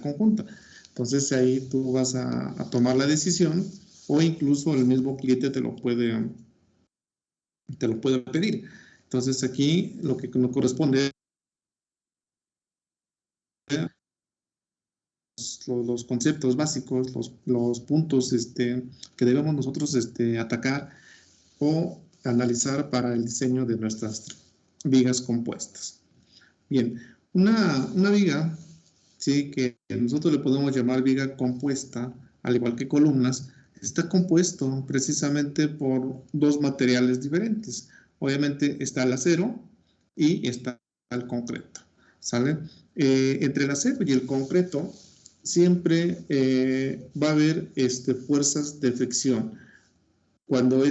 conjunta. Entonces ahí tú vas a tomar la decisión, o incluso el mismo cliente te lo puede pedir. Entonces aquí lo que nos corresponde es los conceptos básicos, los puntos que debemos nosotros atacar o analizar para el diseño de nuestras vigas compuestas. Bien, una viga, sí, que nosotros le podemos llamar viga compuesta, al igual que columnas, está compuesto precisamente por dos materiales diferentes. Obviamente está el acero y está el concreto, ¿sale? Entre el acero y el concreto siempre va a haber fuerzas de fricción. Cuando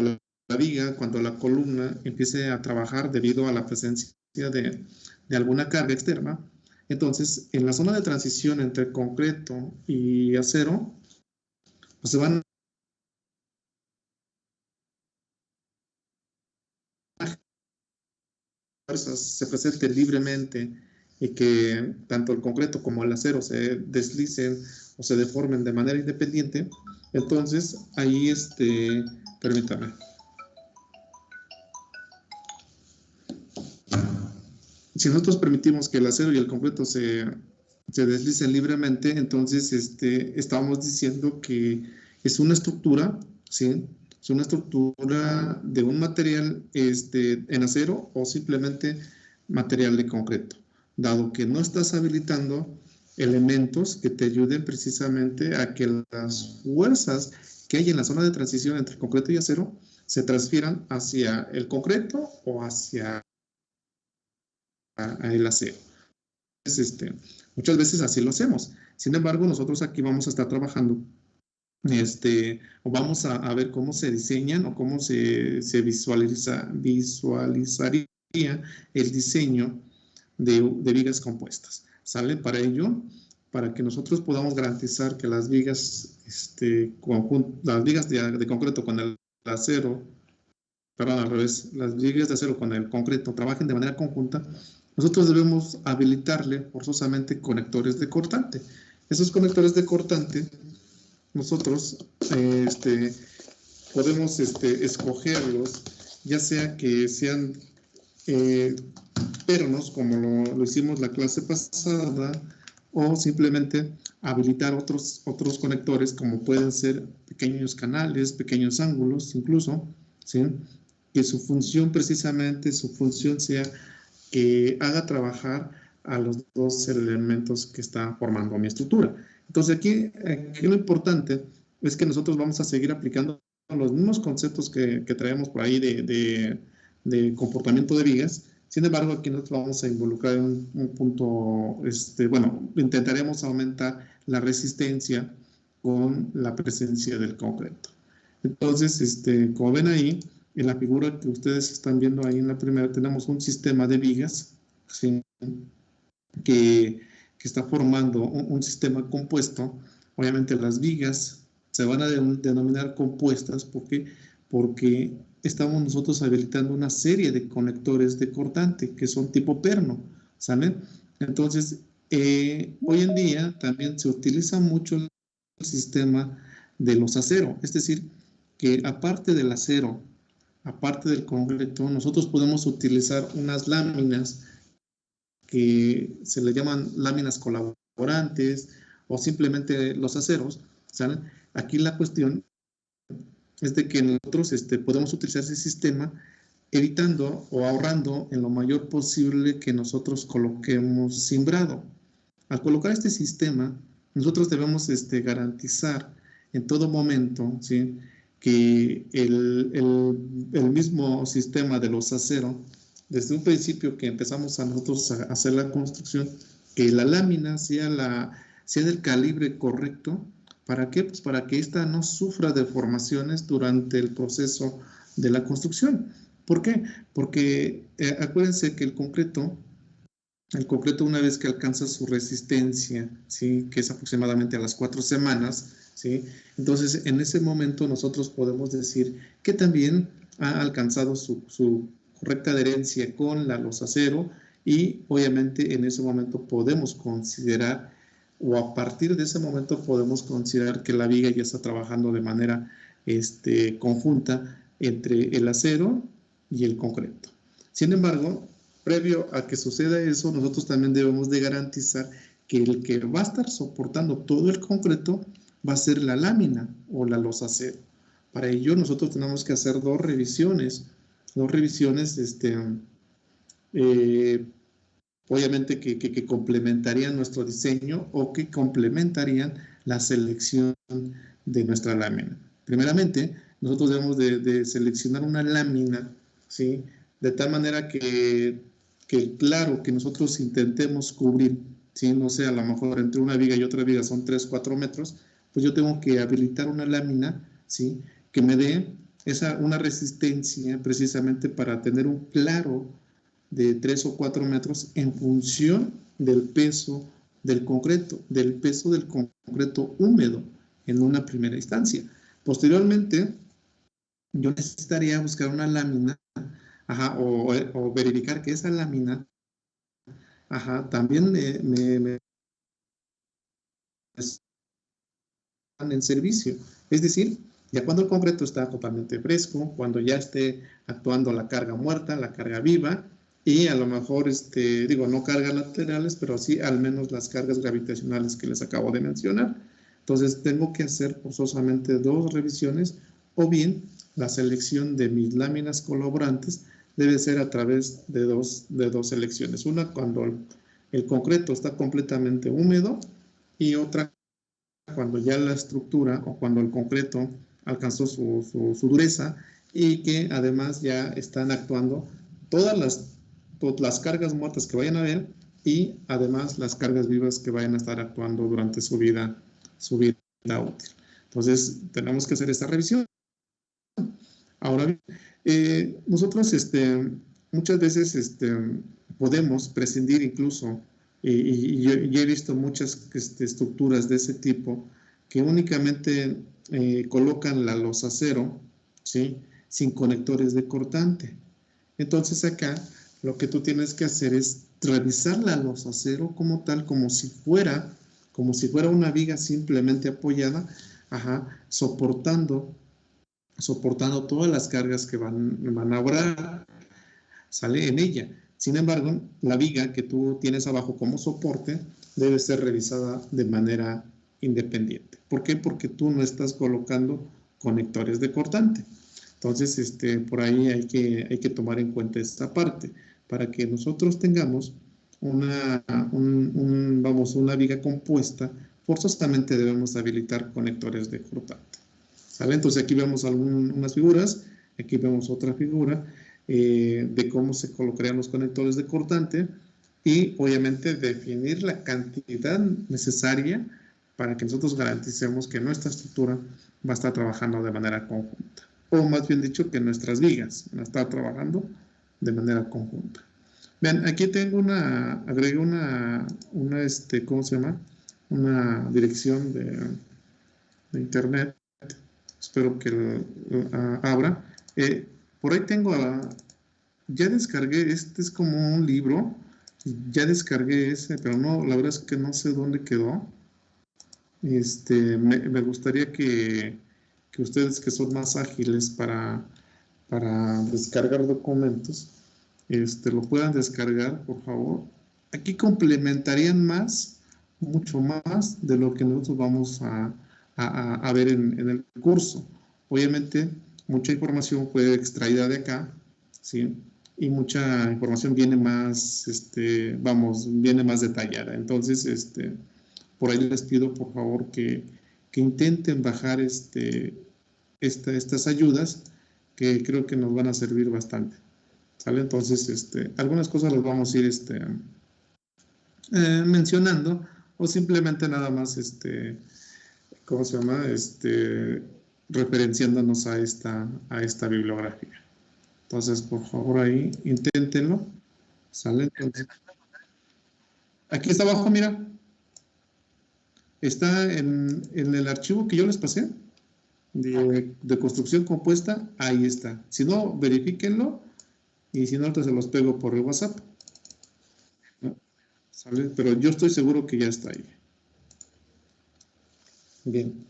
la viga, cuando la columna empiece a trabajar debido a la presencia de alguna carga externa, entonces en la zona de transición entre concreto y acero, pues se van fuerzas, se presenten libremente y que tanto el concreto como el acero se deslicen o se deformen de manera independiente. Entonces ahí permítame. Si nosotros permitimos que el acero y el concreto se deslicen libremente, entonces estamos diciendo que es una estructura, ¿sí? Es una estructura de un material en acero o simplemente material de concreto, dado que no estás habilitando elementos que te ayuden precisamente a que las fuerzas que hay en la zona de transición entre concreto y acero se transfieran hacia el concreto o hacia el acero. Entonces, muchas veces así lo hacemos. Sin embargo, nosotros aquí vamos a estar trabajando o vamos a ver cómo se diseñan o cómo se visualizaría el diseño de vigas compuestas. ¿Sale? Para ello, para que nosotros podamos garantizar que las vigas, las vigas de concreto con el acero, perdón, al revés, las vigas de acero con el concreto trabajen de manera conjunta, nosotros debemos habilitarle forzosamente conectores de cortante. Esos conectores de cortante, nosotros podemos escogerlos, ya sea que sean pernos, como lo hicimos la clase pasada, o simplemente habilitar otros conectores, como pueden ser pequeños canales, pequeños ángulos, incluso, ¿sí? Que su función sea que haga trabajar a los dos elementos que están formando mi estructura. Entonces aquí lo importante es que nosotros vamos a seguir aplicando los mismos conceptos que traemos por ahí de comportamiento de vigas. Sin embargo, aquí nosotros vamos a involucrar un punto, bueno, intentaremos aumentar la resistencia con la presencia del concreto. Entonces, como ven ahí, en la figura que ustedes están viendo ahí en la primera, tenemos un sistema de vigas, ¿sí? que está formando un sistema compuesto. Obviamente las vigas se van a denominar compuestas porque estamos nosotros habilitando una serie de conectores de cortante que son tipo perno, ¿saben? Entonces, hoy en día también se utiliza mucho el sistema de los aceros, es decir, que aparte del acero, aparte del concreto, nosotros podemos utilizar unas láminas que se le llaman láminas colaborantes o simplemente los aceros, ¿saben? Aquí la cuestión es de que nosotros podemos utilizar ese sistema evitando o ahorrando en lo mayor posible que nosotros coloquemos cimbrado. Al colocar este sistema, nosotros debemos garantizar en todo momento, ¿sí?, que el mismo sistema de los aceros, desde un principio que empezamos a nosotros a hacer la construcción, que la lámina sea del calibre correcto. ¿Para qué? Pues para que ésta no sufra deformaciones durante el proceso de la construcción. ¿Por qué? Porque acuérdense que el concreto una vez que alcanza su resistencia, ¿sí?, que es aproximadamente a las 4 semanas, ¿sí?, entonces en ese momento nosotros podemos decir que también ha alcanzado su correcta adherencia con la losa acero, y obviamente en ese momento podemos considerar o a partir de ese momento podemos considerar que la viga ya está trabajando de manera conjunta entre el acero y el concreto. Sin embargo, previo a que suceda eso, nosotros también debemos de garantizar que el que va a estar soportando todo el concreto va a ser la lámina o la losa acero. Para ello nosotros tenemos que hacer dos revisiones obviamente que complementarían nuestro diseño o que complementarían la selección de nuestra lámina. Primeramente, nosotros debemos de seleccionar una lámina, ¿sí? De tal manera que claro, que nosotros intentemos cubrir, ¿sí? No sé, a lo mejor entre una viga y otra viga son 3, 4 metros, pues yo tengo que habilitar una lámina, ¿sí? Que me dé una resistencia precisamente para tener un claro de 3 o 4 metros en función del peso del concreto húmedo en una primera instancia. Posteriormente, yo necesitaría buscar una lámina, o verificar que esa lámina, también me en servicio. Es decir, ya cuando el concreto está totalmente fresco, cuando ya esté actuando la carga muerta, la carga viva, y a lo mejor, digo, no cargas laterales, pero sí al menos las cargas gravitacionales que les acabo de mencionar. Entonces, tengo que hacer forzosamente dos revisiones, o bien la selección de mis láminas colaborantes debe ser a través de dos selecciones. Una cuando el concreto está completamente húmedo y otra cuando ya la estructura o cuando el concreto alcanzó su dureza y que además ya están actuando todas las cargas muertas que vayan a haber y además las cargas vivas que vayan a estar actuando durante su vida útil. Entonces, tenemos que hacer esta revisión. Ahora bien, nosotros muchas veces podemos prescindir incluso, y yo he visto muchas estructuras de ese tipo que únicamente colocan la losa acero, ¿sí? Sin conectores de cortante. Entonces acá lo que tú tienes que hacer es revisar la losa acero como tal, como si fuera una viga simplemente apoyada, soportando todas las cargas que van a obrar, sale en ella. Sin embargo, la viga que tú tienes abajo como soporte debe ser revisada de manera independiente. ¿Por qué? Porque tú no estás colocando conectores de cortante. Entonces, por ahí hay que tomar en cuenta esta parte. Para que nosotros tengamos una viga compuesta, forzosamente debemos habilitar conectores de cortante. ¿Sale? Entonces aquí vemos unas figuras, aquí vemos otra figura de cómo se colocarían los conectores de cortante y obviamente definir la cantidad necesaria para que nosotros garanticemos que nuestra estructura va a estar trabajando de manera conjunta. O más bien dicho, que nuestras vigas van a estar trabajando de manera conjunta. Vean, aquí tengo agregué ¿cómo se llama? Una dirección de internet. Espero que abra. Por ahí tengo, ya descargué, es como un libro, ya descargué ese, pero no, la verdad es que no sé dónde quedó. Me gustaría que ustedes que son más ágiles para descargar documentos, lo puedan descargar, por favor. Aquí complementarían mucho más de lo que nosotros vamos a ver en el curso. Obviamente, mucha información fue extraída de acá, ¿sí? Y mucha información viene más, viene más detallada. Entonces, por ahí les pido, por favor, que intenten bajar estas ayudas, que creo que nos van a servir bastante. ¿Sale? Entonces, algunas cosas las vamos a ir mencionando, o simplemente nada más, ¿cómo se llama? Referenciándonos a esta bibliografía. Entonces, por favor, ahí, inténtenlo. ¿Sale? Entonces, aquí está abajo, mira. Está en el archivo que yo les pasé de construcción compuesta, ahí está. Si no, verifíquenlo, y si no, ahorita se los pego por el WhatsApp. ¿No? ¿Sale? Pero yo estoy seguro que ya está ahí. Bien.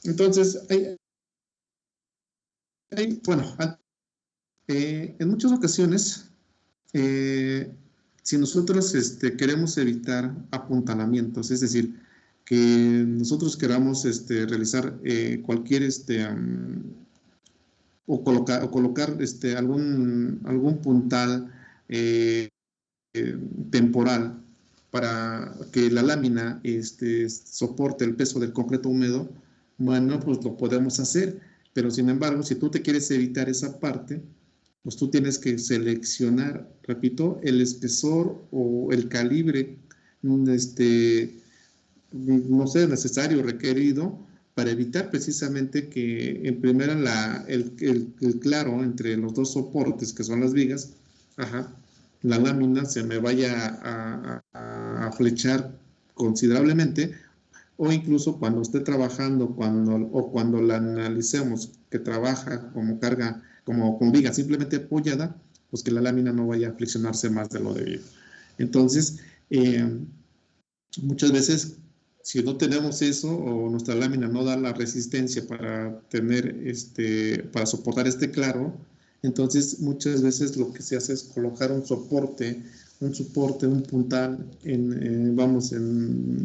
Entonces, bueno, en muchas ocasiones, si nosotros queremos evitar apuntalamientos, es decir, que nosotros queramos realizar cualquier o colocar algún puntal temporal para que la lámina soporte el peso del concreto húmedo, bueno, pues lo podemos hacer, pero sin embargo, si tú te quieres evitar esa parte, pues tú tienes que seleccionar, repito, el espesor o el calibre, no sé, necesario, requerido, para evitar precisamente que en primera el claro entre los dos soportes, que son las vigas, ajá, la lámina se me vaya a flechar considerablemente, o incluso cuando esté trabajando, cuando la analicemos que trabaja como carga, como con viga simplemente apoyada, pues que la lámina no vaya a flexionarse más de lo debido. Entonces, muchas veces, si no tenemos eso o nuestra lámina no da la resistencia para tener para soportar este claro, entonces muchas veces lo que se hace es colocar un soporte, un puntal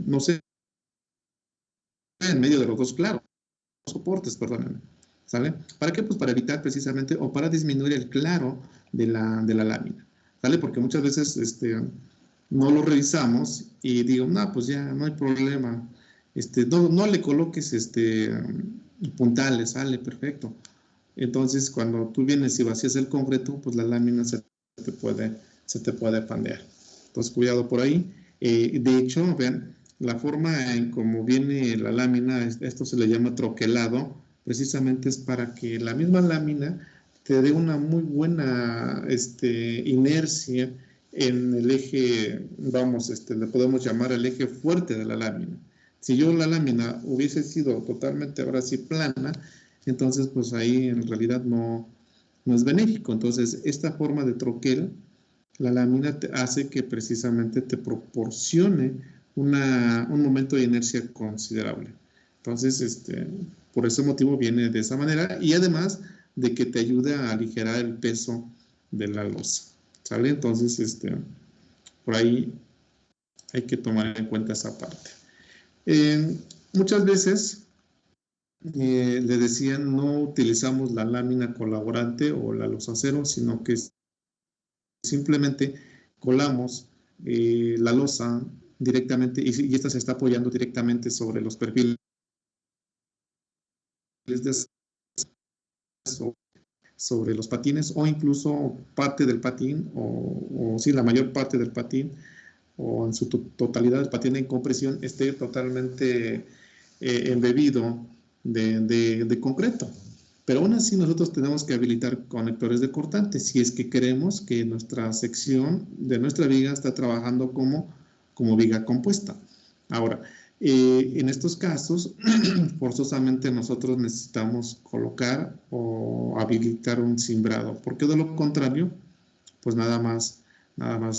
no sé, en medio de los dos claros, soportes, perdón. ¿Sale? ¿Para qué? Pues para evitar precisamente o para disminuir el claro de la lámina. ¿Sale? Porque muchas veces no lo revisamos y digo, no, pues ya no hay problema. No le coloques puntales, sale, perfecto. Entonces, cuando tú vienes y vacías el concreto, pues la lámina se te puede pandear. Entonces, cuidado por ahí. De hecho, vean, la forma en cómo viene la lámina, esto se le llama troquelado, precisamente es para que la misma lámina te dé una muy buena inercia en el eje, vamos, le podemos llamar el eje fuerte de la lámina. Si yo la lámina hubiese sido totalmente ahora sí plana, entonces pues ahí en realidad no es benéfico. Entonces esta forma de troquel, la lámina hace que precisamente te proporcione un momento de inercia considerable. Entonces, por ese motivo viene de esa manera y además de que te ayuda a aligerar el peso de la losa. ¿Sale? Entonces, por ahí hay que tomar en cuenta esa parte. Muchas veces le decían no utilizamos la lámina colaborante o la losacero, sino que simplemente colamos la losa directamente y esta se está apoyando directamente sobre los perfiles de sobre los patines o incluso parte del patín o sí, la mayor parte del patín o en su totalidad el patín en compresión esté totalmente embebido de concreto. Pero aún así nosotros tenemos que habilitar conectores de cortante si es que queremos que nuestra sección de nuestra viga está trabajando como viga compuesta. Ahora, en estos casos, forzosamente nosotros necesitamos colocar o habilitar un cimbrado, porque de lo contrario, pues nada más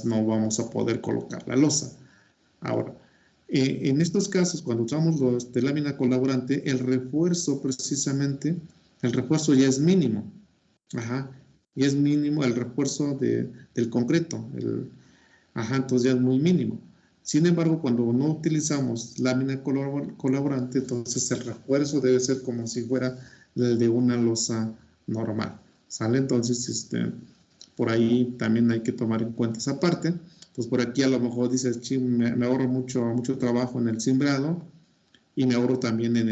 no vamos a poder colocar la losa. Ahora, en estos casos, cuando usamos los de lámina colaborante, el refuerzo precisamente, el refuerzo ya es mínimo. Ajá, y es mínimo el refuerzo del concreto. Entonces ya es muy mínimo. Sin embargo, cuando no utilizamos lámina colaborante, entonces el refuerzo debe ser como si fuera el de una losa normal. ¿Sale? Entonces, por ahí también hay que tomar en cuenta esa parte. Pues por aquí a lo mejor dices, me ahorro mucho trabajo en el cimbrado y me ahorro también en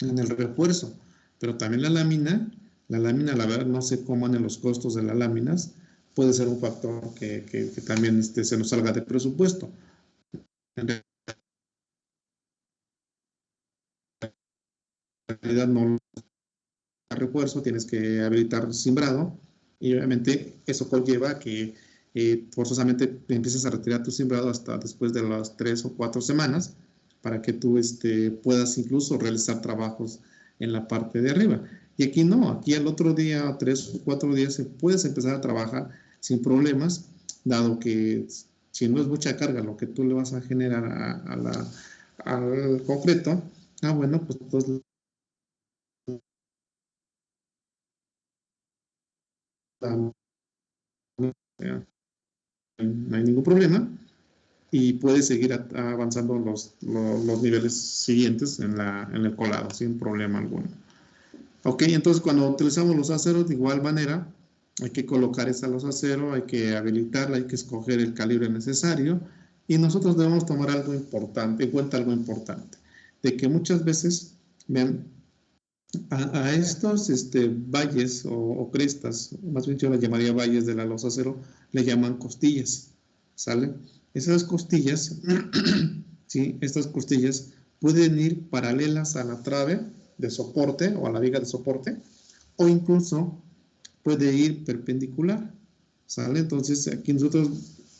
el refuerzo. Pero también la lámina, la verdad, no sé cómo en los costos de las láminas, puede ser un factor que también se nos salga de presupuesto. En realidad no refuerzo, tienes que habilitar cimbrado y obviamente eso conlleva que forzosamente empiezas a retirar tu cimbrado hasta después de las 3 o 4 semanas para que tú puedas incluso realizar trabajos en la parte de arriba. Y aquí no, aquí al otro día, 3 o 4 días, puedes empezar a trabajar sin problemas, dado que si no es mucha carga lo que tú le vas a generar al concreto, bueno, pues entonces no hay ningún problema y puedes seguir avanzando los niveles siguientes en el colado sin problema alguno. Ok, entonces cuando utilizamos los aceros de igual manera, hay que colocar esa losa acero, hay que habilitarla, hay que escoger el calibre necesario y nosotros debemos tomar algo importante, en cuenta algo importante, de que muchas veces, vean, a estos valles o crestas, más bien yo las llamaría valles de la losa acero, le llaman costillas, ¿sale? Esas costillas, ¿sí? Estas costillas pueden ir paralelas a la trave de soporte o a la viga de soporte, o incluso puede ir perpendicular, ¿sale? Entonces aquí nosotros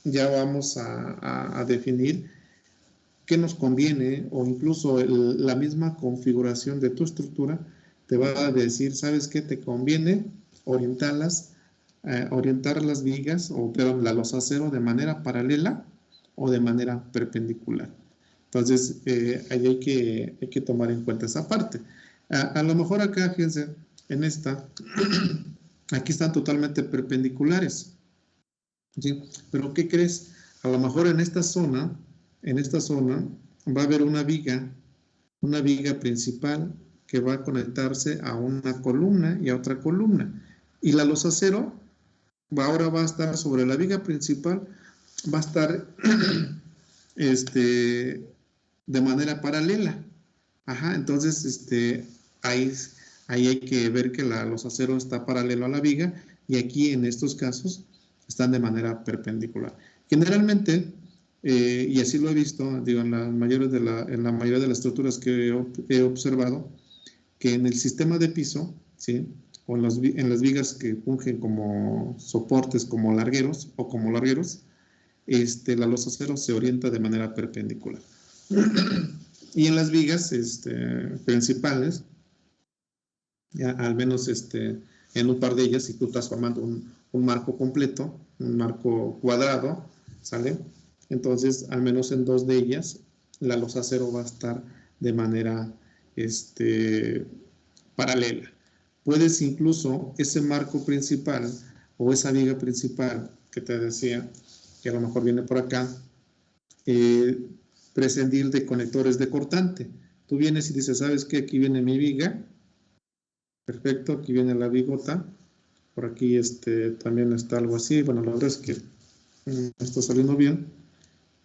ya vamos a definir qué nos conviene o incluso la misma configuración de tu estructura te va a decir, ¿sabes qué? Te conviene orientar las vigas o la losa acero de manera paralela o de manera perpendicular. Entonces, ahí hay que tomar en cuenta esa parte. A lo mejor acá, fíjense, en esta, aquí están totalmente perpendiculares, ¿sí? Pero ¿qué crees? A lo mejor en esta zona va a haber una viga principal que va a conectarse a una columna y a otra columna. Y la losa acero ahora va a estar sobre la viga principal, va a estar de manera paralela. Ajá, entonces ahí hay que ver que la losa acero está paralelo a la viga y aquí en estos casos están de manera perpendicular. Generalmente, y así lo he visto, digo, en la mayoría de las estructuras que he observado, que en el sistema de piso, ¿sí? O en las vigas que fungen como soportes, como largueros, la losa acero se orienta de manera perpendicular. Y en las vigas principales, ya, al menos en un par de ellas, si tú estás formando un marco completo, un marco cuadrado, ¿sale? Entonces, al menos en dos de ellas, la losa acero va a estar de manera paralela. Puedes incluso ese marco principal o esa viga principal que te decía, que a lo mejor viene por acá, prescindir de conectores de cortante. Tú vienes y dices, ¿sabes qué? Aquí viene mi viga. Perfecto, aquí viene la bigota. Por aquí también está algo así. Bueno, la verdad es que está saliendo bien.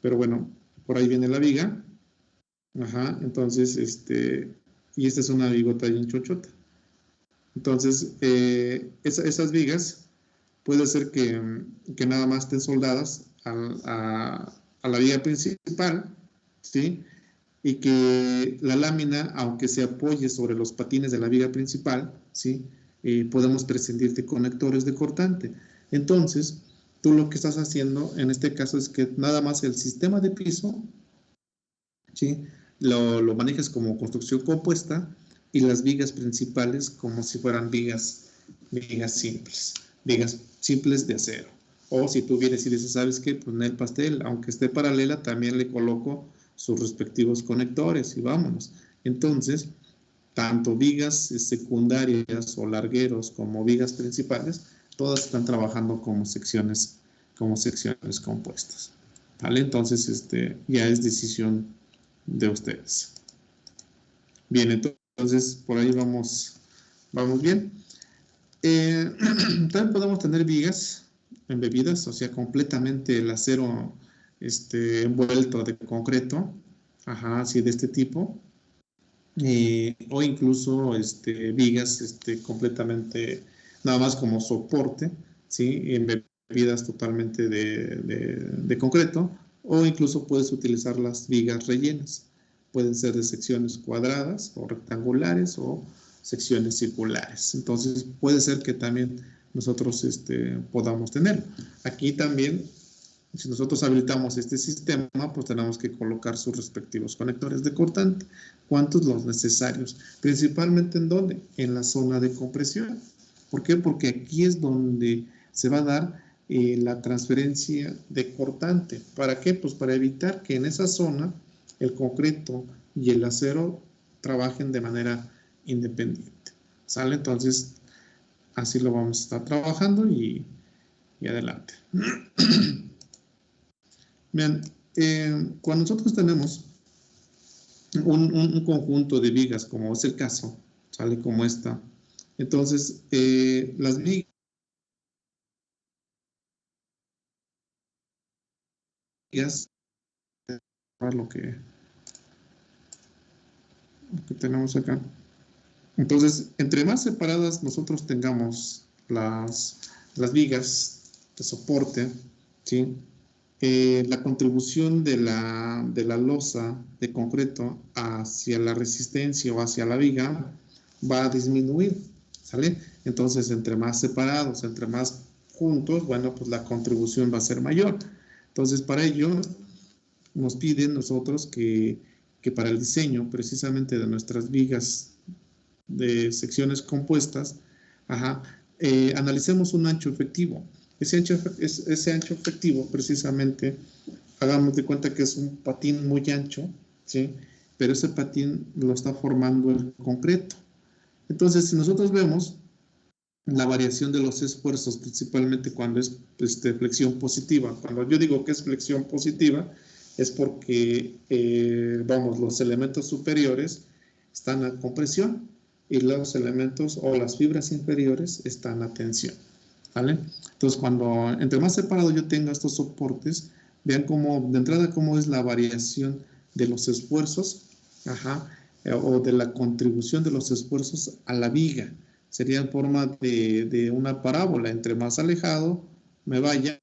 Pero bueno, por ahí viene la viga. Ajá, entonces, y esta es una bigota bien chochota. Entonces, esas vigas puede ser que nada más estén soldadas a la viga principal, ¿sí? Y que la lámina, aunque se apoye sobre los patines de la viga principal, ¿sí? Podemos prescindir de conectores de cortante. Entonces, tú lo que estás haciendo en este caso es que nada más el sistema de piso, ¿sí? Lo manejas como construcción compuesta y las vigas principales como si fueran vigas simples de acero. O si tú vienes y dices, ¿sabes qué? Pues en el pastel, aunque esté paralela, también le coloco sus respectivos conectores y vámonos. Entonces, tanto vigas secundarias o largueros como vigas principales, todas están trabajando como secciones compuestas. ¿Vale? Entonces, ya es decisión de ustedes. Bien, entonces por ahí vamos bien. También podemos tener vigas embebidas, o sea, completamente el acero envuelto de concreto, ajá, así de este tipo, o incluso vigas completamente, nada más como soporte, ¿sí? Embebidas totalmente de concreto, o incluso puedes utilizar las vigas rellenas. Pueden ser de secciones cuadradas o rectangulares o secciones circulares. Entonces puede ser que también nosotros podamos tener. Aquí también, si nosotros habilitamos este sistema, pues tenemos que colocar sus respectivos conectores de cortante. ¿Cuántos? Los necesarios. Principalmente ¿en dónde? En la zona de compresión. ¿Por qué? Porque aquí es donde se va a dar la transferencia de cortante. ¿Para qué? Pues para evitar que en esa zona el concreto y el acero trabajen de manera independiente. ¿Sale? Entonces, así lo vamos a estar trabajando y adelante. Bien, cuando nosotros tenemos un conjunto de vigas, como es el caso, sale como esta, entonces las vigas lo que tenemos acá. Entonces, entre más separadas nosotros tengamos las vigas de soporte, ¿sí? La contribución de la losa de concreto hacia la resistencia o hacia la viga va a disminuir, ¿sale? Entonces, entre más separados, entre más juntos, bueno, pues la contribución va a ser mayor. Entonces, para ello, nos piden nosotros que para el diseño precisamente de nuestras vigas de secciones compuestas, analicemos un ancho efectivo. Ese ancho efectivo, precisamente, hagamos de cuenta que es un patín muy ancho, ¿sí? Pero ese patín lo está formando el concreto. Entonces, si nosotros vemos la variación de los esfuerzos, principalmente cuando es flexión positiva, cuando yo digo que es flexión positiva, es porque, vamos, los elementos superiores están a compresión y los elementos o las fibras inferiores están a tensión, ¿vale? Entonces, cuando entre más separado yo tenga estos soportes, vean cómo, de entrada, cómo es la variación de los esfuerzos, o de la contribución de los esfuerzos a la viga. Sería en forma de una parábola. Entre más alejado me vaya,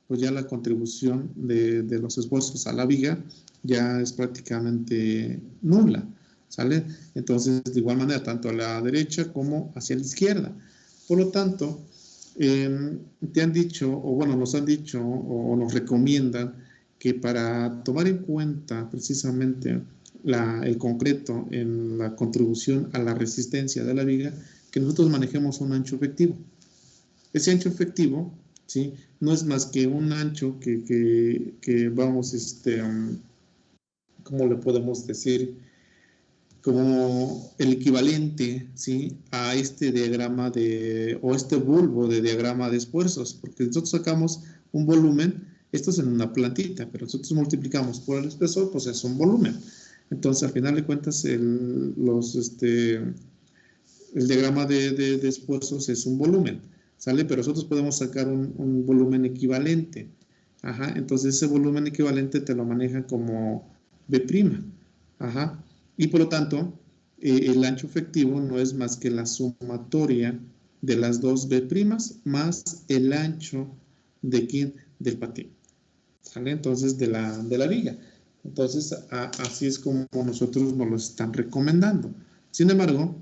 pues ya la contribución de los esfuerzos a la viga ya es prácticamente nula, ¿sale? Entonces, de igual manera, tanto a la derecha como hacia la izquierda. Por lo tanto, te han dicho, o bueno, nos han dicho, o nos recomiendan que para tomar en cuenta precisamente el concreto en la contribución a la resistencia de la viga, que nosotros manejemos un ancho efectivo. Ese ancho efectivo, ¿sí? No es más que un ancho que vamos, ¿cómo le podemos decir? Como el equivalente, ¿sí? A este diagrama o este bulbo de diagrama de esfuerzos, porque nosotros sacamos un volumen, esto es en una plantita, pero nosotros multiplicamos por el espesor, pues es un volumen. Entonces, al final de cuentas, el diagrama de esfuerzos es un volumen, ¿sale? Pero nosotros podemos sacar un volumen equivalente. Entonces ese volumen equivalente te lo maneja como B'. Y por lo tanto, el ancho efectivo no es más que la sumatoria de las dos B' más el ancho de ¿quién? Del patín, ¿sale? Entonces, de la viga. Entonces, así es como nosotros nos lo están recomendando. Sin embargo,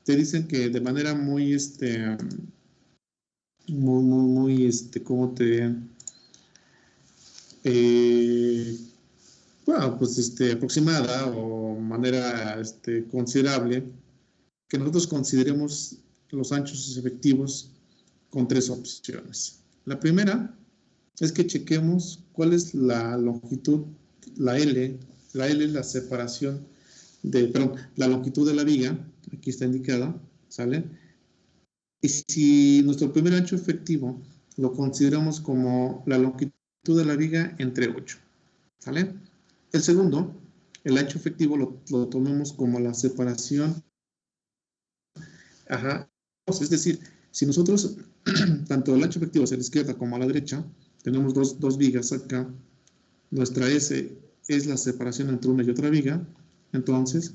te dicen que de manera muy, ¿cómo te...? Bueno, pues, aproximada o manera, considerable, que nosotros consideremos los anchos efectivos con tres opciones. La primera es que chequemos cuál es la longitud, la L, la separación la longitud de la viga, aquí está indicada, ¿sale? Y si nuestro primer ancho efectivo lo consideramos como la longitud de la viga entre 8, ¿sale? El segundo, el ancho efectivo lo tomemos como la separación, es decir, si nosotros, tanto el ancho efectivo hacia la izquierda como a la derecha, tenemos dos vigas acá, nuestra S es la separación entre una y otra viga, entonces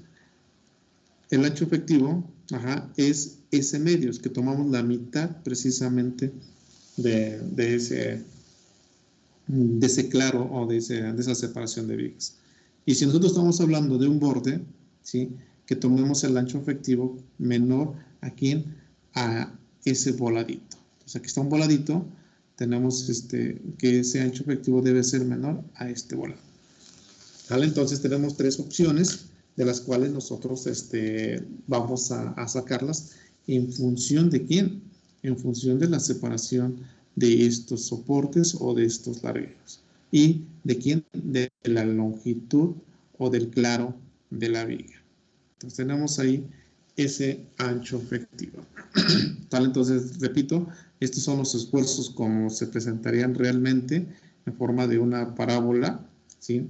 el ancho efectivo es S medios, que tomamos la mitad precisamente de ese claro o de esa separación de vigas. Y si nosotros estamos hablando de un borde, ¿sí? Que tomemos el ancho efectivo menor aquí a ese voladito. Entonces aquí está un voladito, tenemos que ese ancho efectivo debe ser menor a este volado. ¿Vale? Entonces tenemos tres opciones de las cuales nosotros vamos a sacarlas en función de quién, en función de la separación de estos soportes o de estos largueros y de quién, de la longitud o del claro de la viga. Entonces tenemos ahí ese ancho efectivo. ¿Tal? Entonces, repito, estos son los esfuerzos como se presentarían realmente en forma de una parábola, ¿sí?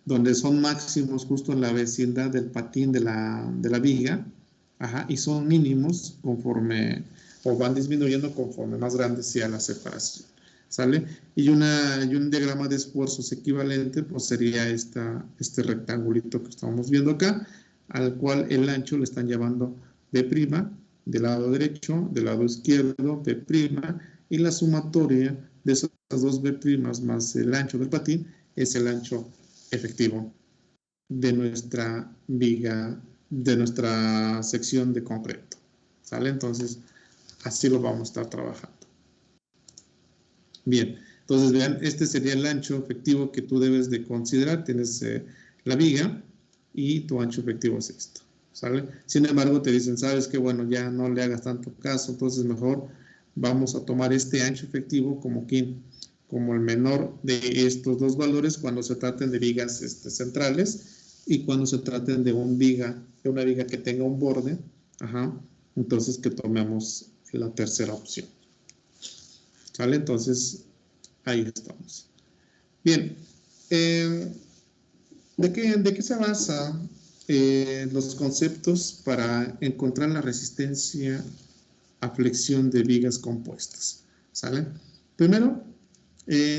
Donde son máximos justo en la vecindad del patín de la viga, ajá, y son mínimos conforme, o van disminuyendo conforme más grande sea la separación, ¿sale? Y un diagrama de esfuerzos equivalente, pues sería este rectangulito que estamos viendo acá, al cual el ancho le están llamando B', del lado derecho, del lado izquierdo, B', y la sumatoria de esas dos B' más el ancho del patín es el ancho efectivo de nuestra viga, de nuestra sección de concreto, ¿sale? Entonces, así lo vamos a estar trabajando. Bien, entonces vean, este sería el ancho efectivo que tú debes de considerar. Tienes la viga y tu ancho efectivo es esto, ¿sale? Sin embargo, te dicen, sabes que bueno, ya no le hagas tanto caso, entonces mejor vamos a tomar este ancho efectivo como el menor de estos dos valores cuando se traten de vigas centrales y cuando se traten de una viga que tenga un borde, ajá, entonces que tomemos la tercera opción. ¿Sale? Entonces, ahí estamos. Bien, ¿de qué se basa los conceptos para encontrar la resistencia a flexión de vigas compuestas? ¿Sale? Primero,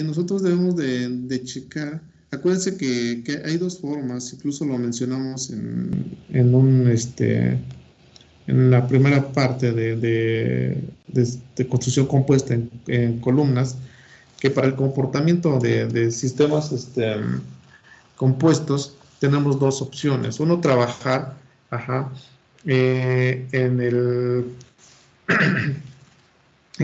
nosotros debemos de checar, acuérdense que hay dos formas, incluso lo mencionamos en la primera parte de construcción compuesta en columnas, que para el comportamiento de sistemas compuestos tenemos dos opciones. Uno, trabajar en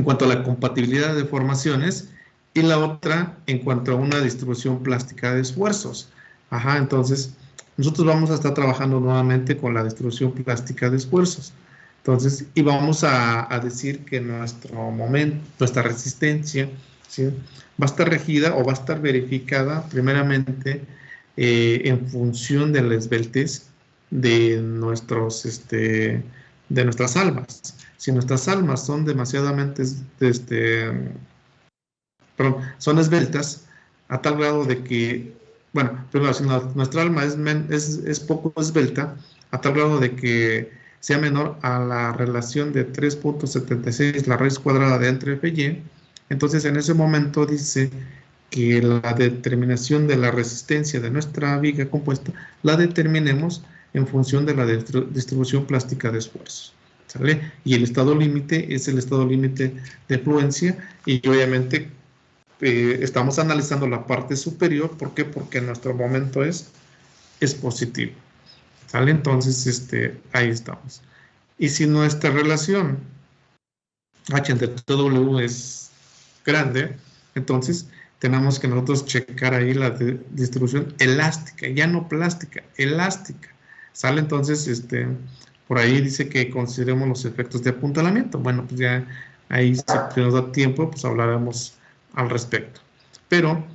cuanto a la compatibilidad de formaciones, y la otra en cuanto a una distribución plástica de esfuerzos. Entonces, nosotros vamos a estar trabajando nuevamente con la distribución plástica de esfuerzos. Entonces, y vamos a decir que nuestra resistencia, ¿sí?, va a estar regida o va a estar verificada primeramente en función de la esbeltez de nuestras almas. Si nuestras almas son demasiadamente, son esbeltas a tal grado de que, bueno, primero, si nuestra alma es poco esbelta, a tal grado de que sea menor a la relación de 3.76 la raíz cuadrada de entre f y, entonces en ese momento dice que la determinación de la resistencia de nuestra viga compuesta la determinemos en función de la distribución plástica de esfuerzos, ¿sale? Y el estado límite es el estado límite de fluencia, y obviamente estamos analizando la parte superior. ¿Por qué? Porque nuestro momento es positivo, ¿sale? Entonces, ahí estamos. Y si nuestra relación H entre TW es grande, entonces tenemos que nosotros checar ahí la distribución elástica, ya no plástica, elástica, ¿sale? Entonces, por ahí dice que consideremos los efectos de apuntalamiento. Bueno, pues ya ahí, si nos da tiempo, pues hablaremos al respecto. Pero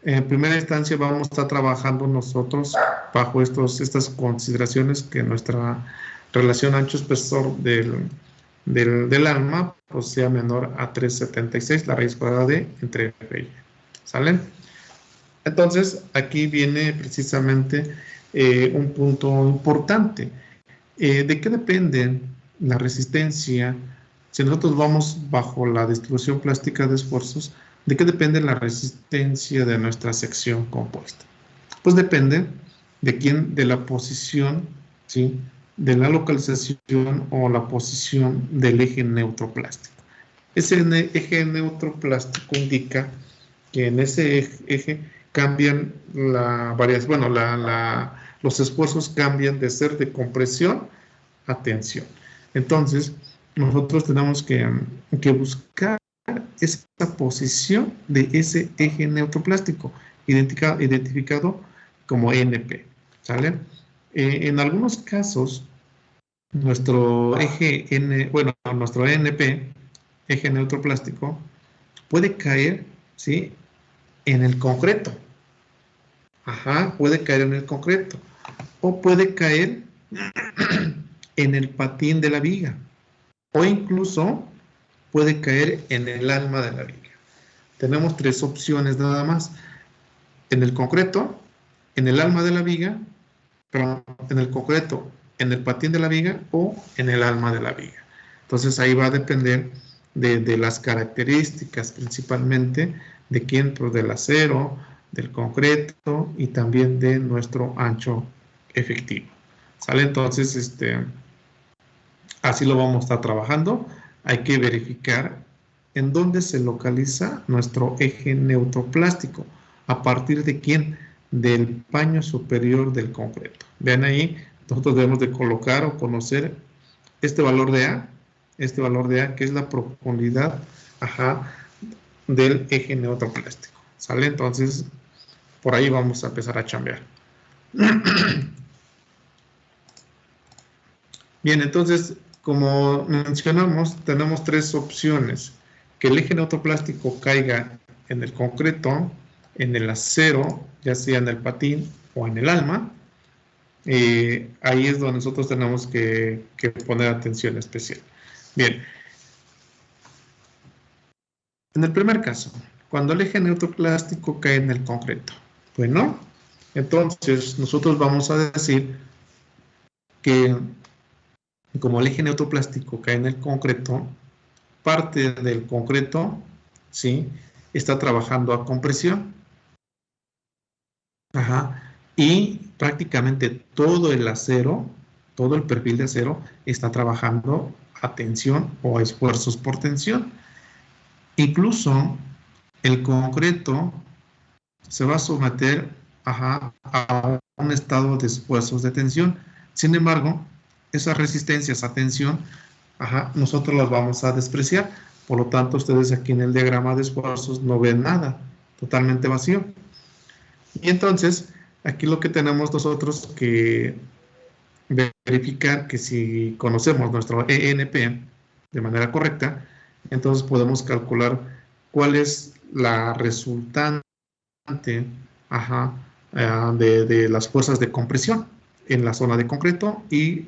en primera instancia vamos a estar trabajando nosotros bajo estas consideraciones, que nuestra relación ancho-espesor del alma pues sea menor a 3.76 la raíz cuadrada de entre f y y. ¿Sale? Entonces, aquí viene precisamente un punto importante. ¿De qué depende la resistencia? Si nosotros vamos bajo la distribución plástica de esfuerzos, ¿de qué depende la resistencia de nuestra sección compuesta? Pues depende de la posición, ¿sí?, de la localización o la posición del eje neutroplástico. Ese eje neutroplástico indica que en ese eje cambian los esfuerzos cambian de ser de compresión a tensión. Entonces, nosotros tenemos que buscar esa posición de ese eje neutroplástico, identificado como NP, ¿sale? En algunos casos, nuestro NP, eje neutroplástico, puede caer, ¿sí?, en el concreto. puede caer en el concreto o puede caer en el patín de la viga o incluso puede caer en el alma de la viga. Tenemos tres opciones nada más: en el concreto, en el alma de la viga, perdón, en el concreto, en el patín de la viga o en el alma de la viga. Entonces ahí va a depender de las características principalmente de quién, pues del acero, del concreto y también de nuestro ancho efectivo. ¿Sale? Entonces, así lo vamos a estar trabajando. Hay que verificar en dónde se localiza nuestro eje neutroplástico. ¿A partir de quién? Del paño superior del concreto. Vean ahí, nosotros debemos de colocar o conocer este valor de A, que es la profundidad del eje neutroplástico. ¿Sale? Entonces, por ahí vamos a empezar a chambear. Bien, entonces, como mencionamos, tenemos tres opciones: que el eje neutroplástico caiga en el concreto, en el acero, ya sea en el patín o en el alma. Ahí es donde nosotros tenemos que poner atención especial. Bien. En el primer caso, cuando el eje neutroplástico cae en el concreto, bueno, entonces nosotros vamos a decir que como el eje neutroplástico cae en el concreto, parte del concreto, ¿sí?, está trabajando a compresión. Y prácticamente todo el acero, todo el perfil de acero está trabajando a tensión o a esfuerzos por tensión. Incluso el concreto se va a someter a un estado de esfuerzos de tensión. Sin embargo, esas resistencias a tensión, nosotros las vamos a despreciar. Por lo tanto, ustedes aquí en el diagrama de esfuerzos no ven nada, totalmente vacío. Y entonces, aquí lo que tenemos nosotros que verificar que si conocemos nuestro ENP de manera correcta, entonces podemos calcular cuál es la resultante de las fuerzas de compresión en la zona de concreto y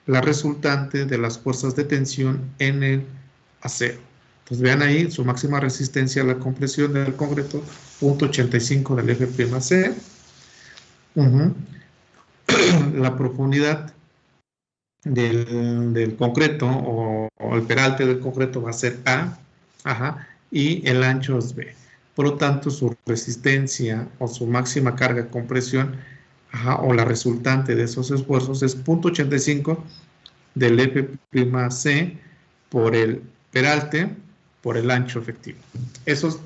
la resultante de las fuerzas de tensión en el acero. Entonces vean ahí su máxima resistencia a la compresión del concreto, 0.85 del F'C. La profundidad del concreto o el peralte del concreto va a ser A, y el ancho es B. Por lo tanto, su resistencia o su máxima carga de compresión, o la resultante de esos esfuerzos es 0.85 del F'C por el peralte por el ancho efectivo. Eso es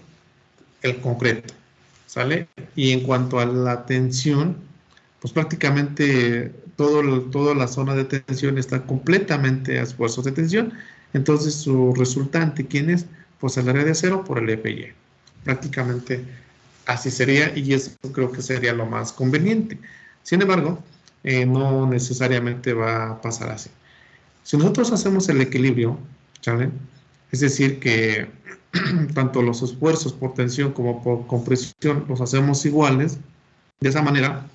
el concreto, ¿sale? Y en cuanto a la tensión, pues prácticamente toda la zona de tensión está completamente a esfuerzos de tensión. Entonces su resultante, ¿quién es? Pues el área de acero por el FY. Prácticamente así sería, y eso creo que sería lo más conveniente. Sin embargo, no necesariamente va a pasar así. Si nosotros hacemos el equilibrio, ¿sale?, es decir, que tanto los esfuerzos por tensión como por compresión los hacemos iguales, de esa manera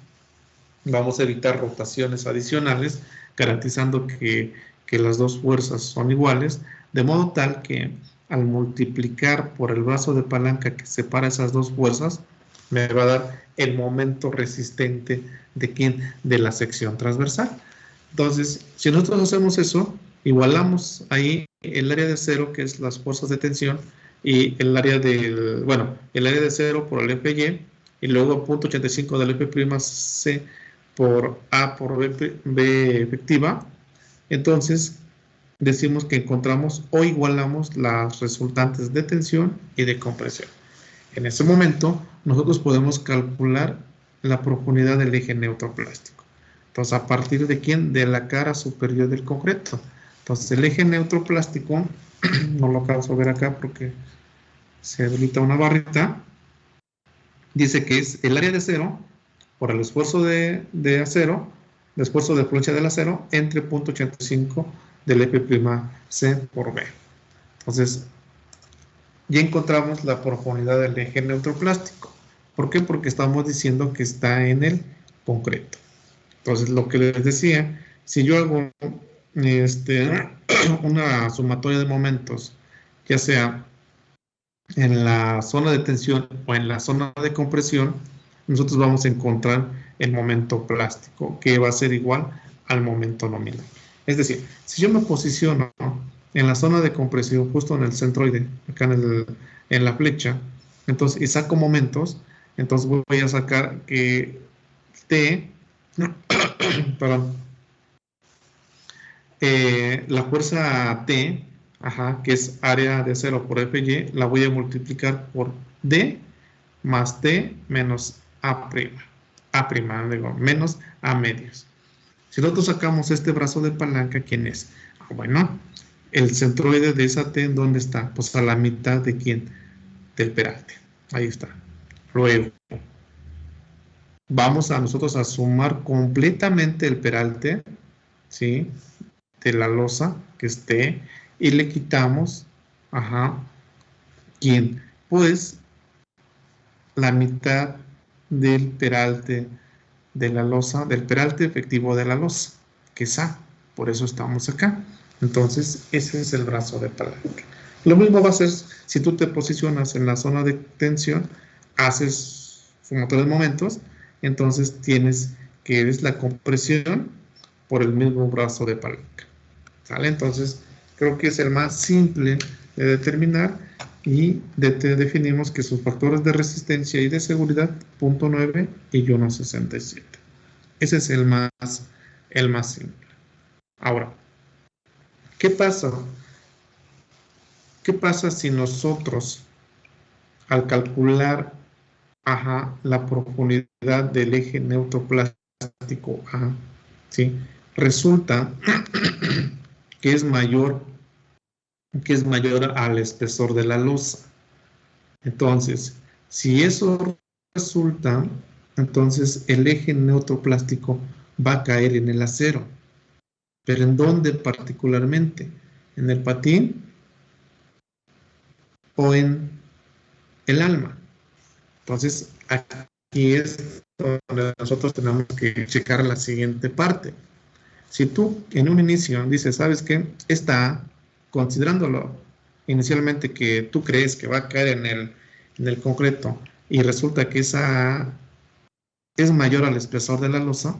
vamos a evitar rotaciones adicionales, garantizando que las dos fuerzas son iguales, de modo tal que al multiplicar por el brazo de palanca que separa esas dos fuerzas, me va a dar el momento resistente de ¿quién? De la sección transversal. Entonces, si nosotros hacemos eso, igualamos ahí el área de cero, que es las fuerzas de tensión, y el área del, el área de cero por el FY, y luego 0.85 del F'C por A por B efectiva. Entonces, decimos que encontramos o igualamos las resultantes de tensión y de compresión. En ese momento, nosotros podemos calcular la profundidad del eje neutroplástico. Entonces, ¿a partir de quién? De la cara superior del concreto. Entonces, el eje neutroplástico, no lo alcanzo a ver acá porque se habilita una barrita, dice que es el área de cero por el esfuerzo de acero, el esfuerzo de plancha del acero, entre 0.85 del F'C por B. Entonces, ya encontramos la profundidad del eje neutroplástico. ¿Por qué? Porque estamos diciendo que está en el concreto. Entonces, lo que les decía, si yo hago una sumatoria de momentos, ya sea en la zona de tensión o en la zona de compresión, nosotros vamos a encontrar el momento plástico, que va a ser igual al momento nominal. Es decir, si yo me posiciono en la zona de compresión, justo en el centroide, acá en la flecha, entonces, y saco momentos, entonces voy a sacar que T, perdón, la fuerza T, que es área de 0 por FY, la voy a multiplicar por D más T menos A', digo, menos A medios. Si nosotros sacamos este brazo de palanca, ¿quién es? Bueno, el centroide de esa T, ¿dónde está? Pues a la mitad de ¿quién? Del peralte. Ahí está. Luego, vamos a nosotros a sumar completamente el peralte, ¿sí? De la losa que esté, y le quitamos, ¿quién? Pues la mitad del peralte de la losa, del peralte efectivo de la losa, que es A. Por eso estamos acá. Entonces, ese es el brazo de palanca. Lo mismo va a ser si tú te posicionas en la zona de tensión, haces sumatoria de momentos, entonces tienes que es la compresión por el mismo brazo de palanca. ¿Sale? Entonces, creo que es el más simple de determinar y definimos que sus factores de resistencia y de seguridad, 0.9 y 1.67. Ese es el más simple. Ahora, ¿qué pasa? ¿Qué pasa si nosotros, al calcular la profundidad del eje neutroplástico A, ¿sí? Resulta que es mayor al espesor de la losa? Entonces, si eso resulta, entonces el eje neutroplástico va a caer en el acero. ¿Pero en dónde particularmente? ¿En el patín o en el alma? Entonces, aquí es donde nosotros tenemos que checar la siguiente parte. Si tú en un inicio dices, ¿sabes qué? Está considerándolo inicialmente que tú crees que va a caer en el concreto y resulta que esa es mayor al espesor de la losa,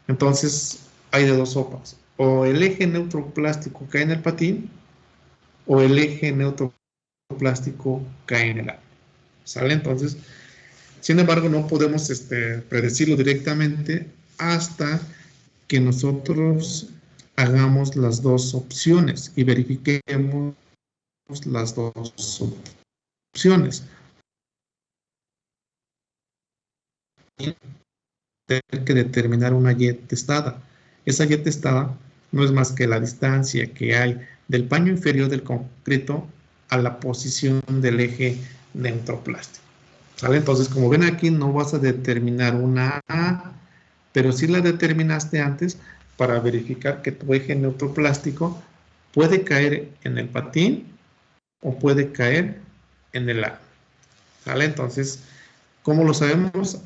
entonces hay de dos sopas. O el eje neutroplástico cae en el patín o el eje neutroplástico cae en el alma. ¿Sale? Entonces, sin embargo, no podemos predecirlo directamente hasta que nosotros hagamos las dos opciones y verifiquemos las dos opciones. Tener que determinar una Y testada. Esa Y testada no es más que la distancia que hay del paño inferior del concreto a la posición del eje neutroplástico. ¿Sale? Entonces, como ven aquí, no vas a determinar una A, pero sí la determinaste antes para verificar que tu eje neutroplástico puede caer en el patín o puede caer en el alma. ¿Sale? Entonces, ¿cómo lo sabemos?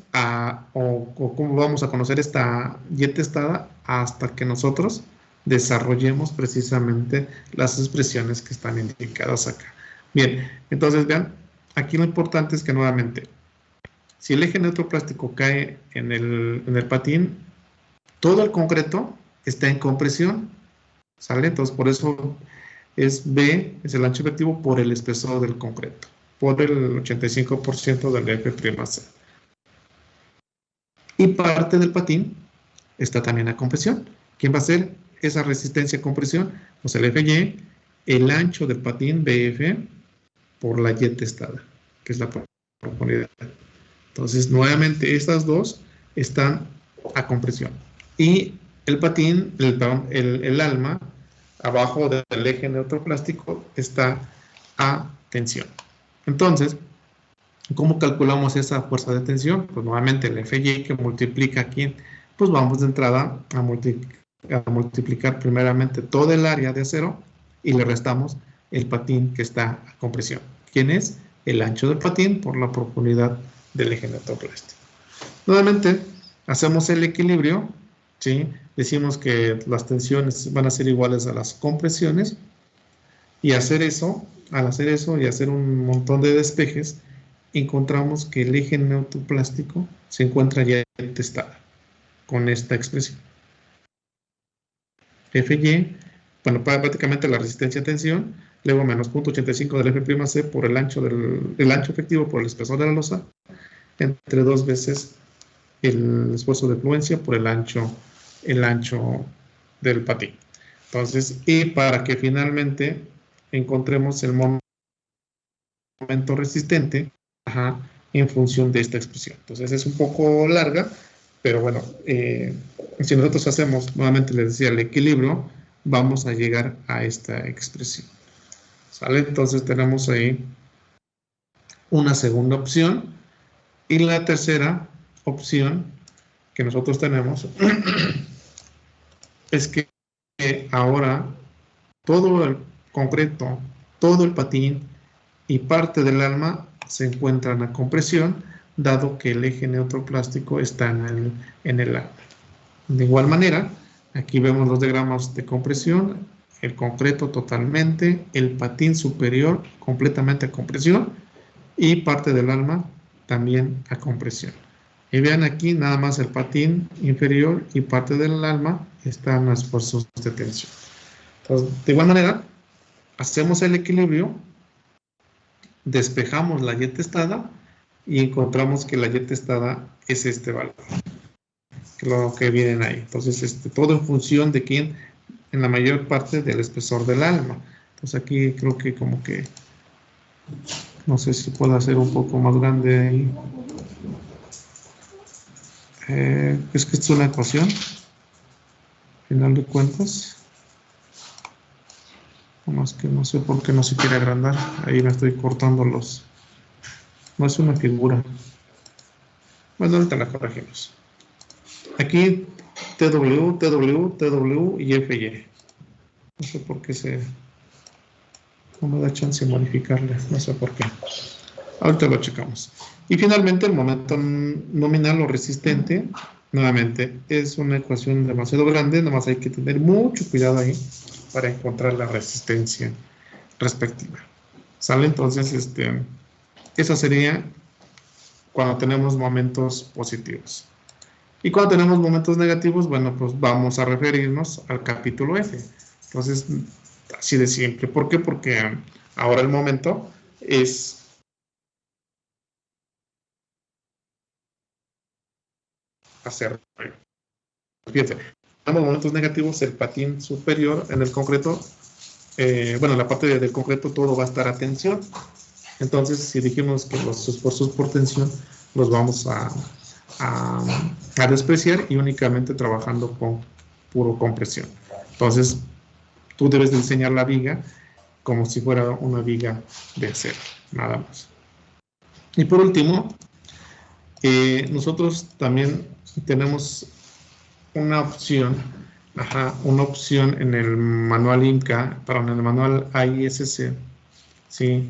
O cómo vamos a conocer esta Y testada hasta que nosotros desarrollemos precisamente las expresiones que están indicadas acá. Bien, entonces vean, aquí lo importante es que nuevamente, si el eje neutroplástico cae en el patín, todo el concreto está en compresión, ¿sale? Entonces, por eso es B, es el ancho efectivo por el espesor del concreto, por el 85% del F'(C). Y parte del patín está también a compresión. ¿Quién va a ser esa resistencia a compresión? Pues el FY, el ancho del patín BF por la Y testada, que es la profundidad. Entonces, nuevamente, estas dos están a compresión. Y el patín, el alma, abajo del eje neutroplástico, está a tensión. Entonces, ¿cómo calculamos esa fuerza de tensión? Pues nuevamente el FY que multiplica aquí, pues vamos de entrada a multiplicar primeramente todo el área de acero y le restamos el patín que está a compresión. ¿Quién es? El ancho del patín por la profundidad del eje neutroplástico. Nuevamente, hacemos el equilibrio, ¿sí? Decimos que las tensiones van a ser iguales a las compresiones, y al hacer eso y hacer un montón de despejes, encontramos que el eje neutroplástico se encuentra ya testado con esta expresión. Fy, bueno, prácticamente la resistencia a tensión, luego menos 0.85 del F'C por el ancho efectivo por el espesor de la losa, entre 2 veces el esfuerzo de fluencia por el ancho del patín. Entonces, y para que finalmente encontremos el momento resistente, en función de esta expresión. Entonces es un poco larga, pero bueno, si nosotros hacemos, nuevamente les decía, el equilibrio, vamos a llegar a esta expresión. ¿Sale? Entonces tenemos ahí una segunda opción, y la tercera opción que nosotros tenemos es que ahora todo el concreto, todo el patín y parte del alma se encuentran a compresión, dado que el eje neutroplástico está en el alma. De igual manera, aquí vemos los diagramas de compresión, el concreto totalmente, el patín superior completamente a compresión, y parte del alma también a compresión. Y vean aquí nada más el patín inferior y parte del alma están a esfuerzos de tensión. Entonces, de igual manera, hacemos el equilibrio, despejamos la Y testada y encontramos que la Y testada es este valor, lo que vienen ahí. Entonces, todo en función de quién, en la mayor parte del espesor del alma. Entonces aquí creo que como que, no sé si puedo hacer un poco más grande ahí. Es que es una ecuación, al final de cuentas. Más que no sé por qué no se quiere agrandar. Ahí me estoy cortando los... No es una figura. Bueno, ahorita la corregimos. Aquí TW, TW, TW y FY. No sé por qué no me da chance de modificarle. No sé por qué. Ahorita lo checamos. Y finalmente el momento nominal o resistente, nuevamente, es una ecuación demasiado grande. Nada más hay que tener mucho cuidado ahí para encontrar la resistencia respectiva. ¿Sale? Entonces, esa sería cuando tenemos momentos positivos. Y cuando tenemos momentos negativos, bueno, pues vamos a referirnos al capítulo F. Entonces, así de simple. ¿Por qué? Porque ahora el momento es hacer. Fíjense, en los momentos negativos, el patín superior en el concreto, bueno, en la parte del concreto todo va a estar a tensión. Entonces, si dijimos que los esfuerzos por tensión los vamos a despreciar y únicamente trabajando con puro compresión. Entonces, tú debes de diseñar la viga como si fuera una viga de acero, nada más. Y por último, nosotros también tenemos una opción en el manual IMCA, en el manual AISC, ¿sí?